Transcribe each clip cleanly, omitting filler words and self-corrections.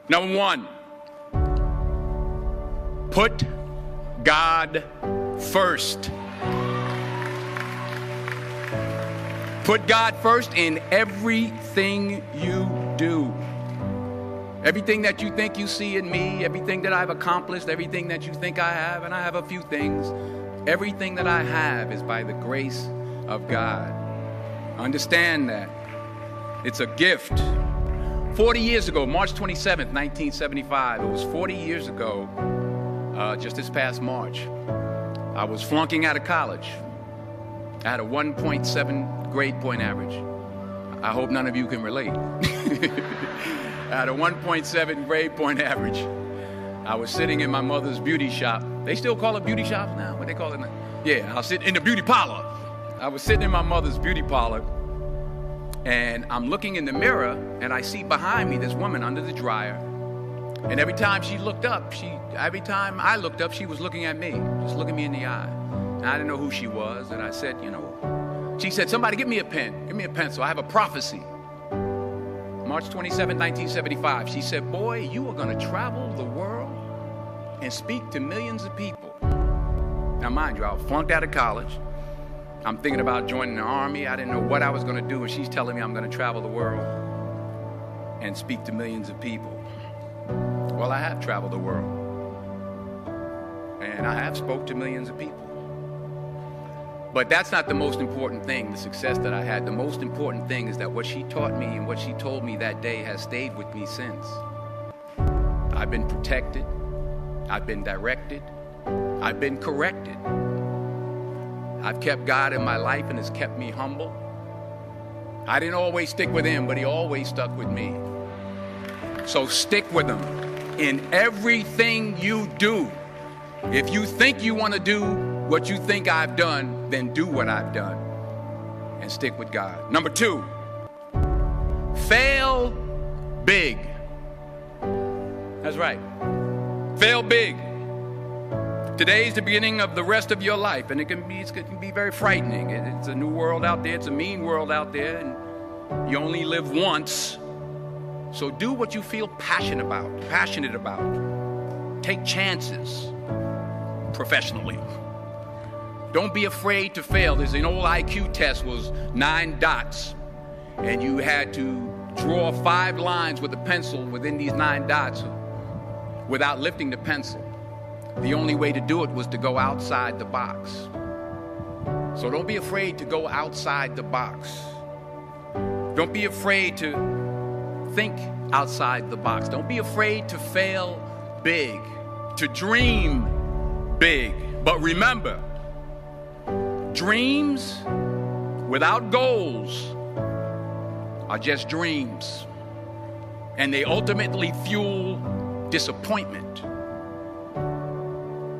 Number one, put God first. Put God first in everything you do. Everything that you think you see in me, everything that I've accomplished, everything that you think I have, and I have a few things, everything that I have is by the grace of God. Understand that. It's a gift. 40 years ago, March 27th, 1975, it was 40 years ago, just this past March, I was flunking out of college. I had a 1.7 grade point average. I hope none of you can relate. I had a 1.7 grade point average. I was sitting in my mother's beauty shop. They still call it beauty shops now? What they call it now? Yeah, I was sitting in the beauty parlor. I was sitting in my mother's beauty parlor, and I'm looking in the mirror, and I see behind me this woman under the dryer. And every time I looked up, she was looking at me, just looking me in the eye. And I didn't know who she was, and I said, she said, somebody give me a pen, give me a pencil, I have a prophecy. March 27, 1975, she said, boy, you are going to travel the world and speak to millions of people. Now, mind you, I was flunked out of college. I'm thinking about joining the army. I didn't know what I was going to do, and she's telling me I'm going to travel the world and speak to millions of people. Well, I have traveled the world, and I have spoke to millions of people. But that's not the most important thing, the success that I had. The most important thing is that what she taught me and what she told me that day has stayed with me since. I've been protected. I've been directed. I've been corrected. I've kept God in my life, and it's kept me humble. I didn't always stick with him, but he always stuck with me. So stick with him in everything you do. If you think you want to do what you think I've done, then do what I've done and stick with God. Number two, fail big. That's right. Fail big. Today's the beginning of the rest of your life, and it can be very frightening. It's a new world out there. It's a mean world out there, and you only live once. So do what you feel passionate about. Take chances professionally. Don't be afraid to fail. There's an old IQ test, was 9 dots, and you had to draw 5 lines with a pencil within these 9 dots without lifting the pencil. The only way to do it was to go outside the box. So don't be afraid to go outside the box. Don't be afraid to think outside the box. Don't be afraid to fail big, to dream big. But remember, dreams without goals are just dreams, and they ultimately fuel disappointment.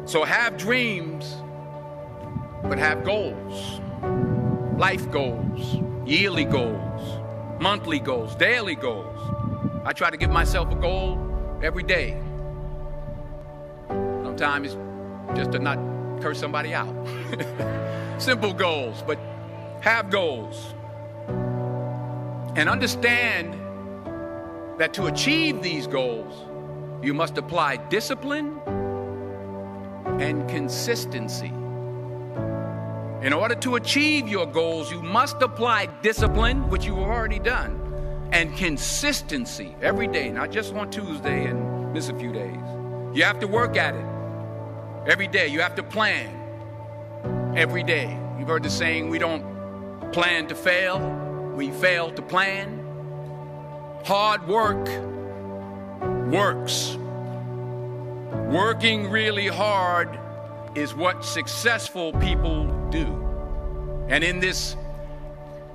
So have dreams, but have goals. Life goals, yearly goals, monthly goals, daily goals. I try to give myself a goal every day. Sometimes it's just to not curse somebody out. Simple goals, but have goals. And understand that to achieve these goals, you must apply discipline and consistency. In order to achieve your goals, you must apply discipline, which you've already done, and consistency every day, not just on Tuesday and miss a few days. You have to work at it every day. You have to plan every day. You've heard the saying, we don't plan to fail, we fail to plan. Hard work works. Working really hard is what successful people do. And in this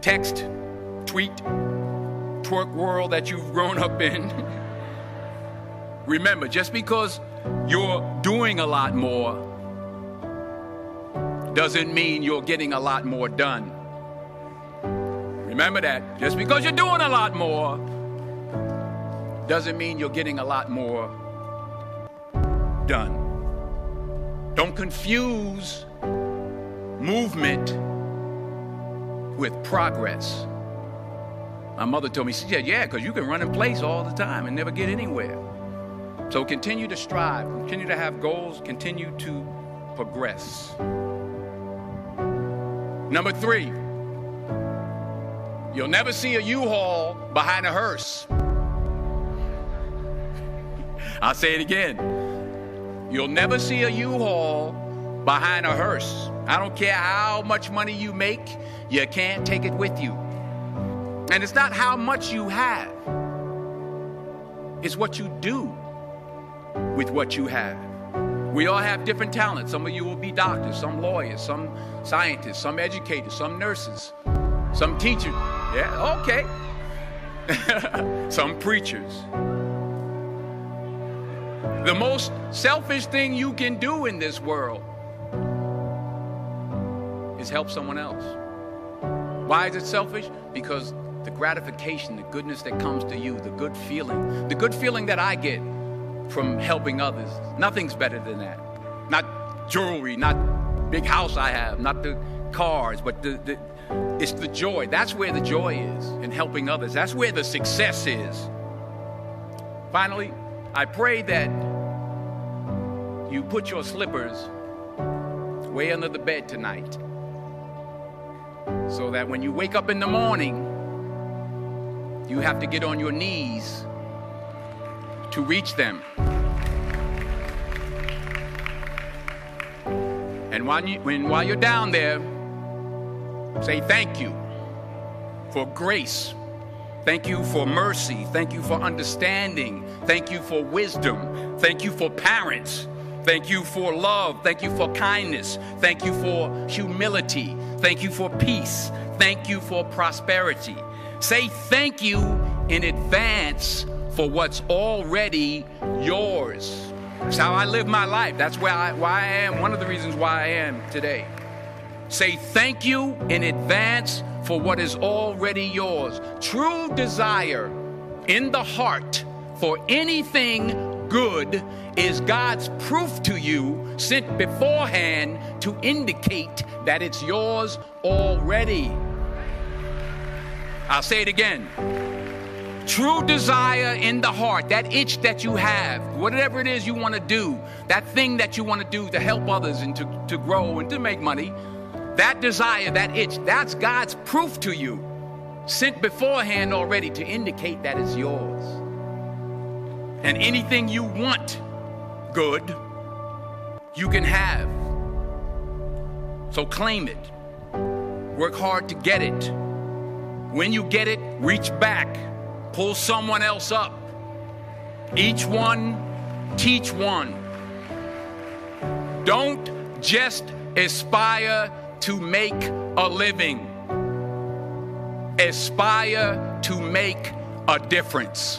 text, tweet, twerk world that you've grown up in, remember, just because you're doing a lot more doesn't mean you're getting a lot more done. Remember that. Just because you're doing a lot more doesn't mean you're getting a lot more done. Don't confuse movement with progress. My mother told me, she said, yeah, because you can run in place all the time and never get anywhere. So continue to strive, continue to have goals, continue to progress. Number 3, you'll never see a U-Haul behind a hearse. I'll say it again. You'll never see a U-Haul behind a hearse. I don't care how much money you make, you can't take it with you. And it's not how much you have. It's what you do with what you have. We all have different talents. Some of you will be doctors, some lawyers, some scientists, some educators, some nurses, some teachers. Yeah, okay. Some preachers. The most selfish thing you can do in this world is help someone else. Why is it selfish? Because the gratification, the goodness that comes to you, the good feeling that I get from helping others, nothing's better than that. Not jewelry, not big house I have, not the cars, but it's the joy. That's where the joy is, in helping others. That's where the success is. Finally, I pray that you put your slippers way under the bed tonight, so that when you wake up in the morning, you have to get on your knees to reach them. And while you're down there, say thank you for grace. Thank you for mercy. Thank you for understanding. Thank you for wisdom. Thank you for parents. Thank you for love. Thank you for kindness. Thank you for humility. Thank you for peace. Thank you for prosperity. Say thank you in advance for what's already yours. That's how I live my life. That's why I am, one of the reasons why I am today. Say thank you in advance for what is already yours. True desire in the heart for anything good is God's proof to you, sent beforehand to indicate that it's yours already. I'll say it again. True desire in the heart, that itch that you have, whatever it is you want to do, that thing that you want to do to help others and to grow and to make money, that desire, that itch, that's God's proof to you, sent beforehand already to indicate that it's yours. And anything you want good, you can have. So claim it. Work hard to get it. When you get it, reach back. Pull someone else up. Each one, teach one. Don't just aspire to make a living. Aspire to make a difference.